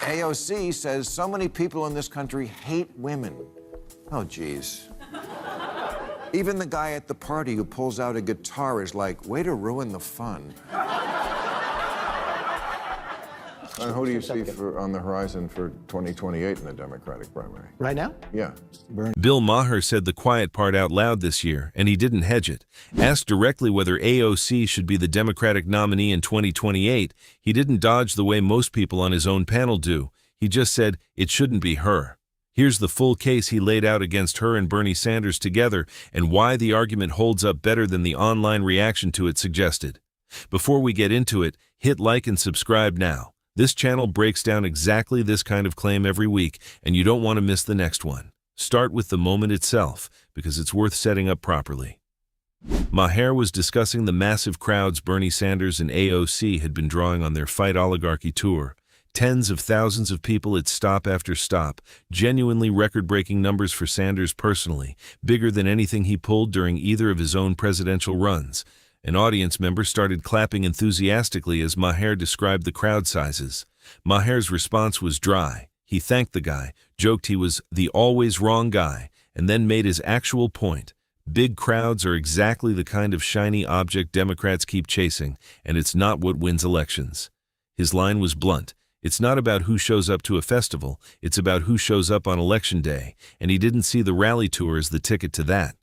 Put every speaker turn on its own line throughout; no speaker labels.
AOC says so many people in this country hate women. Oh, geez. Even the guy at the party who pulls out a guitar is like, way to ruin the fun. And who do you see on the horizon for 2028 in the Democratic primary?
Right now?
Yeah.
Bill Maher said the quiet part out loud this year, and he didn't hedge it. Asked directly whether AOC should be the Democratic nominee in 2028, he didn't dodge the way most people on his own panel do. He just said it shouldn't be her. Here's the full case he laid out against her and Bernie Sanders together and why the argument holds up better than the online reaction to it suggested. Before we get into it, hit like and subscribe now. This channel breaks down exactly this kind of claim every week, and you don't want to miss the next one. Start with the moment itself, because it's worth setting up properly. Maher was discussing the massive crowds Bernie Sanders and AOC had been drawing on their Fight Oligarchy tour. Tens of thousands of people at stop after stop, genuinely record-breaking numbers for Sanders personally, bigger than anything he pulled during either of his own presidential runs. An audience member started clapping enthusiastically as Maher described the crowd sizes. Maher's response was dry. He thanked the guy, joked he was the always wrong guy, and then made his actual point. Big crowds are exactly the kind of shiny object Democrats keep chasing, and it's not what wins elections. His line was blunt. It's not about who shows up to a festival, it's about who shows up on Election Day, and he didn't see the rally tour as the ticket to that.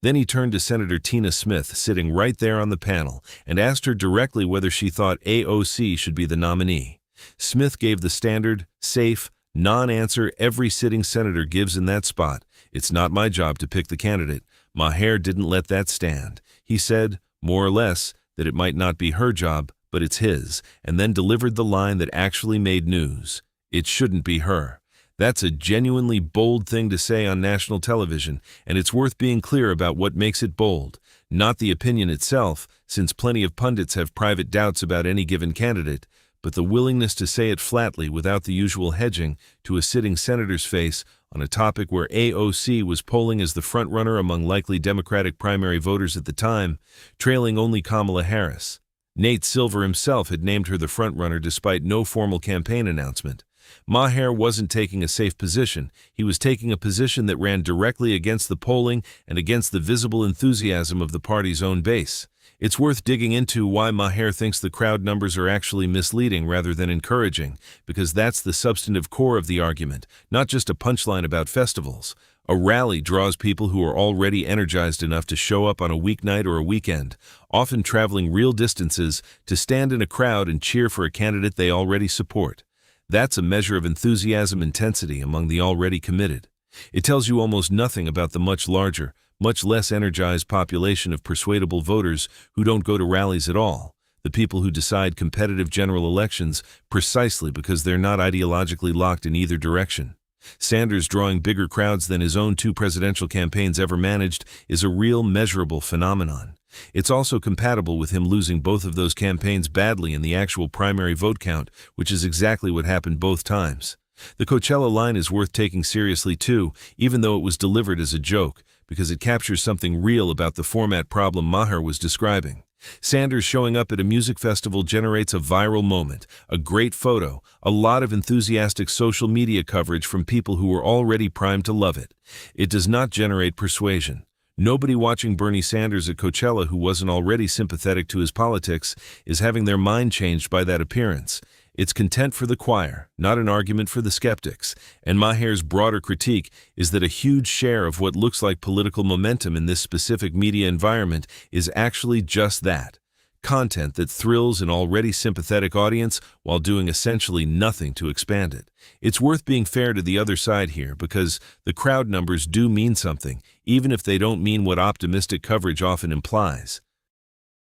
Then he turned to Senator Tina Smith, sitting right there on the panel, and asked her directly whether she thought AOC should be the nominee. Smith gave the standard, safe, non-answer every sitting senator gives in that spot. It's not my job to pick the candidate. Maher didn't let that stand. He said, more or less, that it might not be her job, but it's his, and then delivered the line that actually made news. It shouldn't be her. That's a genuinely bold thing to say on national television, and it's worth being clear about what makes it bold. Not the opinion itself, since plenty of pundits have private doubts about any given candidate, but the willingness to say it flatly without the usual hedging to a sitting senator's face on a topic where AOC was polling as the frontrunner among likely Democratic primary voters at the time, trailing only Kamala Harris. Nate Silver himself had named her the frontrunner despite no formal campaign announcement. Maher wasn't taking a safe position. He was taking a position that ran directly against the polling and against the visible enthusiasm of the party's own base. It's worth digging into why Maher thinks the crowd numbers are actually misleading rather than encouraging, because that's the substantive core of the argument, not just a punchline about festivals. A rally draws people who are already energized enough to show up on a weeknight or a weekend, often traveling real distances, to stand in a crowd and cheer for a candidate they already support. That's a measure of enthusiasm intensity among the already committed. It tells you almost nothing about the much larger, much less energized population of persuadable voters who don't go to rallies at all, the people who decide competitive general elections precisely because they're not ideologically locked in either direction. Sanders drawing bigger crowds than his own two presidential campaigns ever managed is a real measurable phenomenon. It's also compatible with him losing both of those campaigns badly in the actual primary vote count, which is exactly what happened both times. The Coachella line is worth taking seriously too, even though it was delivered as a joke, because it captures something real about the format problem Maher was describing. Sanders showing up at a music festival generates a viral moment, a great photo, a lot of enthusiastic social media coverage from people who are already primed to love it. It does not generate persuasion. Nobody watching Bernie Sanders at Coachella who wasn't already sympathetic to his politics is having their mind changed by that appearance. It's content for the choir, not an argument for the skeptics. And Maher's broader critique is that a huge share of what looks like political momentum in this specific media environment is actually just that. Content that thrills an already sympathetic audience while doing essentially nothing to expand it. It's worth being fair to the other side here because the crowd numbers do mean something, even if they don't mean what optimistic coverage often implies.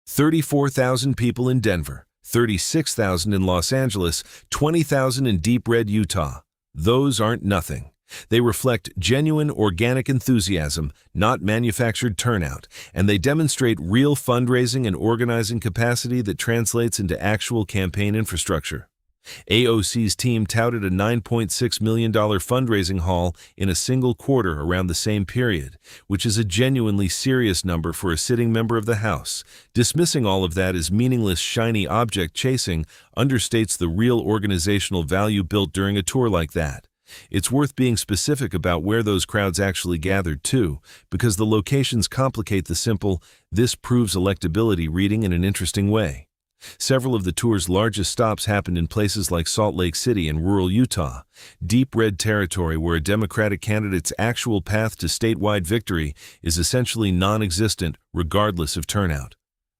34,000 people in Denver, 36,000 in Los Angeles, 20,000 in Deep Red, Utah. Those aren't nothing. They reflect genuine organic enthusiasm, not manufactured turnout, and they demonstrate real fundraising and organizing capacity that translates into actual campaign infrastructure. AOC's team touted a $9.6 million fundraising haul in a single quarter around the same period, which is a genuinely serious number for a sitting member of the House. Dismissing all of that as meaningless, shiny object chasing understates the real organizational value built during a tour like that. It's worth being specific about where those crowds actually gathered, too, because the locations complicate the simple, "this proves electability" reading in an interesting way. Several of the tour's largest stops happened in places like Salt Lake City and rural Utah, deep red territory where a Democratic candidate's actual path to statewide victory is essentially non-existent regardless of turnout.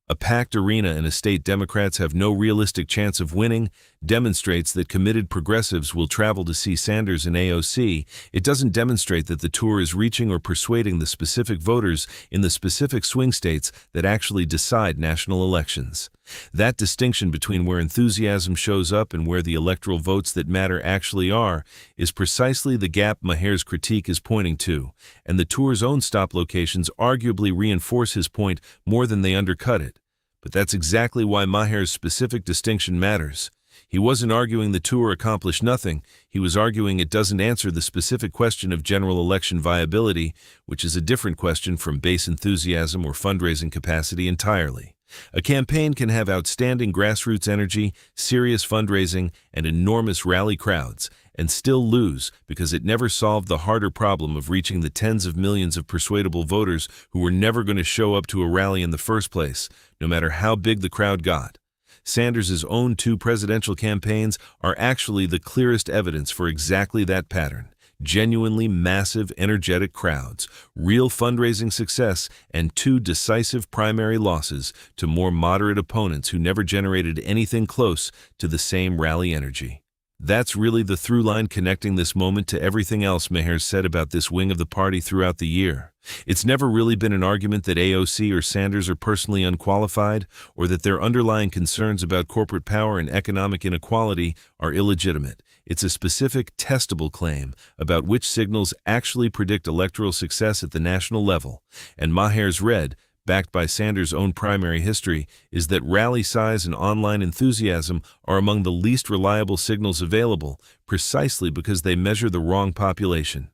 A packed arena in a state Democrats have no realistic chance of winning demonstrates that committed progressives will travel to see Saunders and AOC. It doesn't demonstrate that the tour is reaching or persuading the specific voters in the specific swing states that actually decide national elections. That distinction between where enthusiasm shows up and where the electoral votes that matter actually are is precisely the gap Maher's critique is pointing to, and the tour's own stop locations arguably reinforce his point more than they undercut it. But that's exactly why Maher's specific distinction matters. He wasn't arguing the tour accomplished nothing, he was arguing it doesn't answer the specific question of general election viability, which is a different question from base enthusiasm or fundraising capacity entirely. A campaign can have outstanding grassroots energy, serious fundraising, and enormous rally crowds, and still lose because it never solved the harder problem of reaching the tens of millions of persuadable voters who were never going to show up to a rally in the first place, no matter how big the crowd got. Sanders' own two presidential campaigns are actually the clearest evidence for exactly that pattern. Genuinely massive, energetic crowds, real fundraising success, and two decisive primary losses to more moderate opponents who never generated anything close to the same rally energy. That's really the through line connecting this moment to everything else Maher's said about this wing of the party throughout the year. It's never really been an argument that AOC or Saunders are personally unqualified, or that their underlying concerns about corporate power and economic inequality are illegitimate. It's a specific, testable claim about which signals actually predict electoral success at the national level, and Maher's read, backed by Sanders' own primary history, is that rally size and online enthusiasm are among the least reliable signals available, precisely because they measure the wrong population.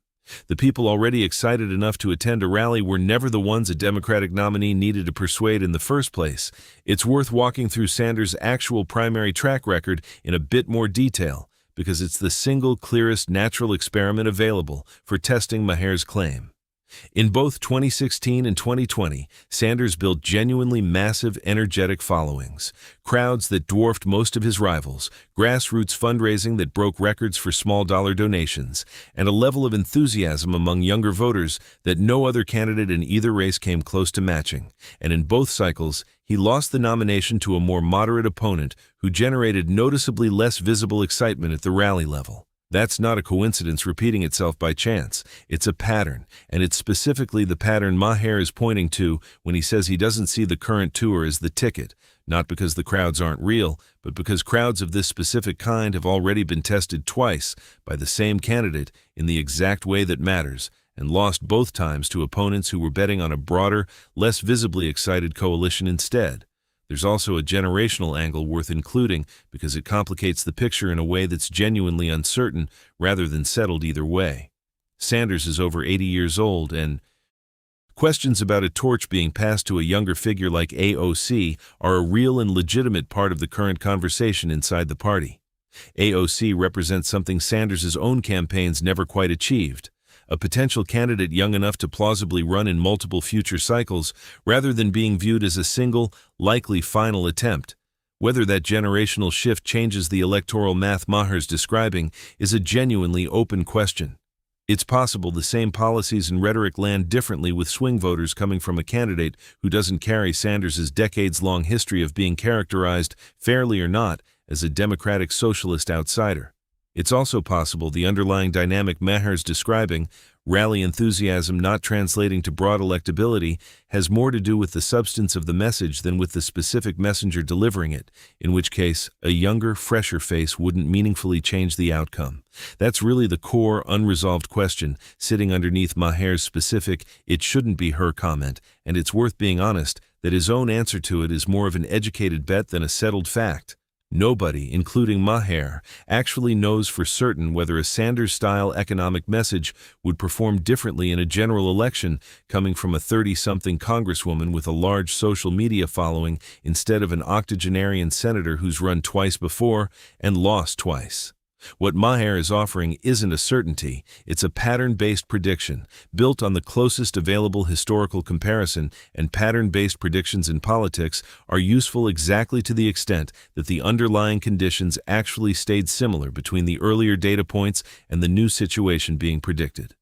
The people already excited enough to attend a rally were never the ones a Democratic nominee needed to persuade in the first place. It's worth walking through Sanders' actual primary track record in a bit more detail, because it's the single clearest natural experiment available for testing Maher's claim. In both 2016 and 2020, Sanders built genuinely massive, energetic followings, crowds that dwarfed most of his rivals, grassroots fundraising that broke records for small-dollar donations, and a level of enthusiasm among younger voters that no other candidate in either race came close to matching. And in both cycles, he lost the nomination to a more moderate opponent who generated noticeably less visible excitement at the rally level. That's not a coincidence repeating itself by chance. It's a pattern, and it's specifically the pattern Maher is pointing to when he says he doesn't see the current tour as the ticket, not because the crowds aren't real, but because crowds of this specific kind have already been tested twice by the same candidate in the exact way that matters, and lost both times to opponents who were betting on a broader, less visibly excited coalition instead. There's also a generational angle worth including because it complicates the picture in a way that's genuinely uncertain rather than settled either way. Saunders is over 80 years old, and questions about a torch being passed to a younger figure like AOC are a real and legitimate part of the current conversation inside the party. AOC represents something Sanders' own campaigns never quite achieved: a potential candidate young enough to plausibly run in multiple future cycles, rather than being viewed as a single, likely final attempt. Whether that generational shift changes the electoral math Maher's describing is a genuinely open question. It's possible the same policies and rhetoric land differently with swing voters coming from a candidate who doesn't carry Sanders' decades-long history of being characterized, fairly or not, as a democratic socialist outsider. It's also possible the underlying dynamic Maher's describing, rally enthusiasm not translating to broad electability, has more to do with the substance of the message than with the specific messenger delivering it, in which case a younger, fresher face wouldn't meaningfully change the outcome. That's really the core, unresolved question sitting underneath Maher's specific "it shouldn't be her" comment, and it's worth being honest that his own answer to it is more of an educated bet than a settled fact. Nobody, including Maher, actually knows for certain whether a Sanders-style economic message would perform differently in a general election coming from a 30-something congresswoman with a large social media following instead of an octogenarian senator who's run twice before and lost twice. What Maher is offering isn't a certainty, it's a pattern-based prediction, built on the closest available historical comparison, and pattern-based predictions in politics are useful exactly to the extent that the underlying conditions actually stayed similar between the earlier data points and the new situation being predicted.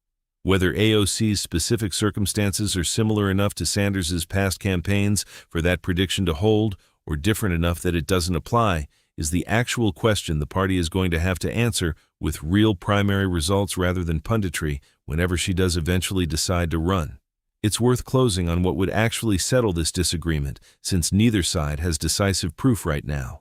Whether AOC's specific circumstances are similar enough to Sanders's past campaigns for that prediction to hold, or different enough that it doesn't apply, is the actual question the party is going to have to answer with real primary results rather than punditry whenever she does eventually decide to run. It's worth closing on what would actually settle this disagreement, since neither side has decisive proof right now.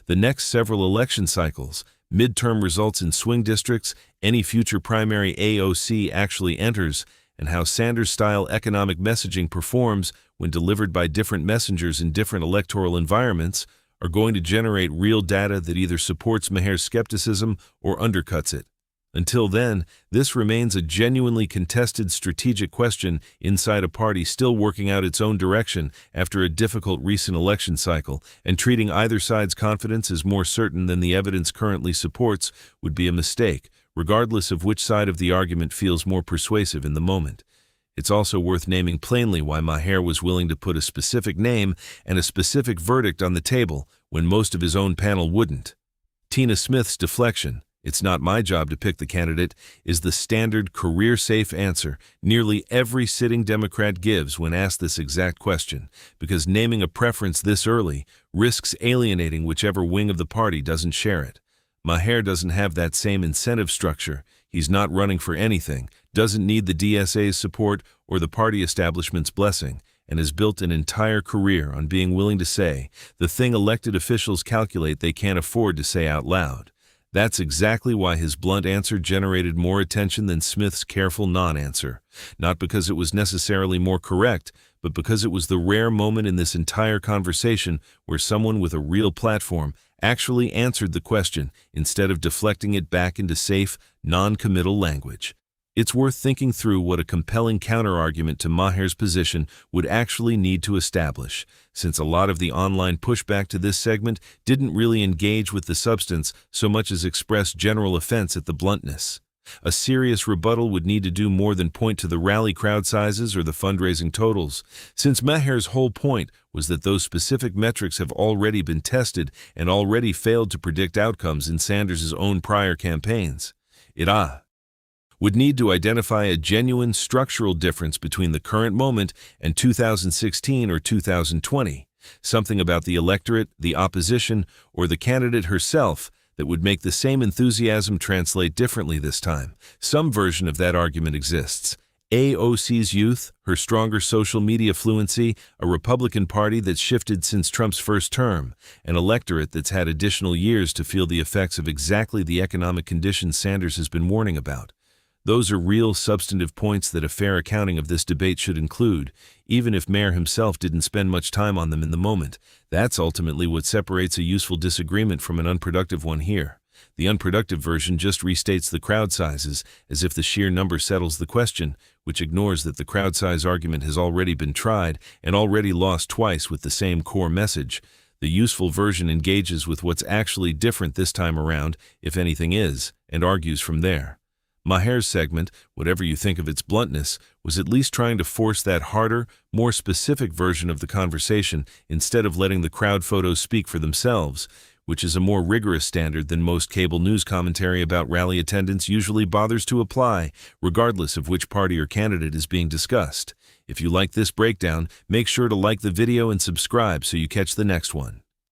The next several election cycles, midterm results in swing districts, any future primary AOC actually enters, and how Sanders-style economic messaging performs when delivered by different messengers in different electoral environments, are going to generate real data that either supports Maher's skepticism or undercuts it. Until then, this remains a genuinely contested strategic question inside a party still working out its own direction after a difficult recent election cycle, and treating either side's confidence as more certain than the evidence currently supports would be a mistake, regardless of which side of the argument feels more persuasive in the moment. It's also worth naming plainly why Maher was willing to put a specific name and a specific verdict on the table when most of his own panel wouldn't. Tina Smith's deflection, "It's not my job to pick the candidate," is the standard career-safe answer nearly every sitting Democrat gives when asked this exact question, because naming a preference this early risks alienating whichever wing of the party doesn't share it. Maher doesn't have that same incentive structure. He's not running for anything, doesn't need the DSA's support or the party establishment's blessing, and has built an entire career on being willing to say the thing elected officials calculate they can't afford to say out loud. That's exactly why his blunt answer generated more attention than Smith's careful non-answer, not because it was necessarily more correct, but because it was the rare moment in this entire conversation where someone with a real platform actually answered the question instead of deflecting it back into safe, non-committal language. It's worth thinking through what a compelling counterargument to Maher's position would actually need to establish, since a lot of the online pushback to this segment didn't really engage with the substance so much as express general offense at the bluntness. A serious rebuttal would need to do more than point to the rally crowd sizes or the fundraising totals, since Maher's whole point was that those specific metrics have already been tested and already failed to predict outcomes in Sanders's own prior campaigns. It would need to identify a genuine structural difference between the current moment and 2016 or 2020, something about the electorate, the opposition, or the candidate herself that would make the same enthusiasm translate differently this time. Some version of that argument exists. AOC's youth, her stronger social media fluency, a Republican Party that's shifted since Trump's first term, an electorate that's had additional years to feel the effects of exactly the economic conditions Sanders has been warning about. Those are real substantive points that a fair accounting of this debate should include, even if Maher himself didn't spend much time on them in the moment. That's ultimately what separates a useful disagreement from an unproductive one here. The unproductive version just restates the crowd sizes, as if the sheer number settles the question, which ignores that the crowd size argument has already been tried and already lost twice with the same core message. The useful version engages with what's actually different this time around, if anything is, and argues from there. Maher's segment, whatever you think of its bluntness, was at least trying to force that harder, more specific version of the conversation instead of letting the crowd photos speak for themselves, which is a more rigorous standard than most cable news commentary about rally attendance usually bothers to apply, regardless of which party or candidate is being discussed. If you like this breakdown, make sure to like the video and subscribe so you catch the next one.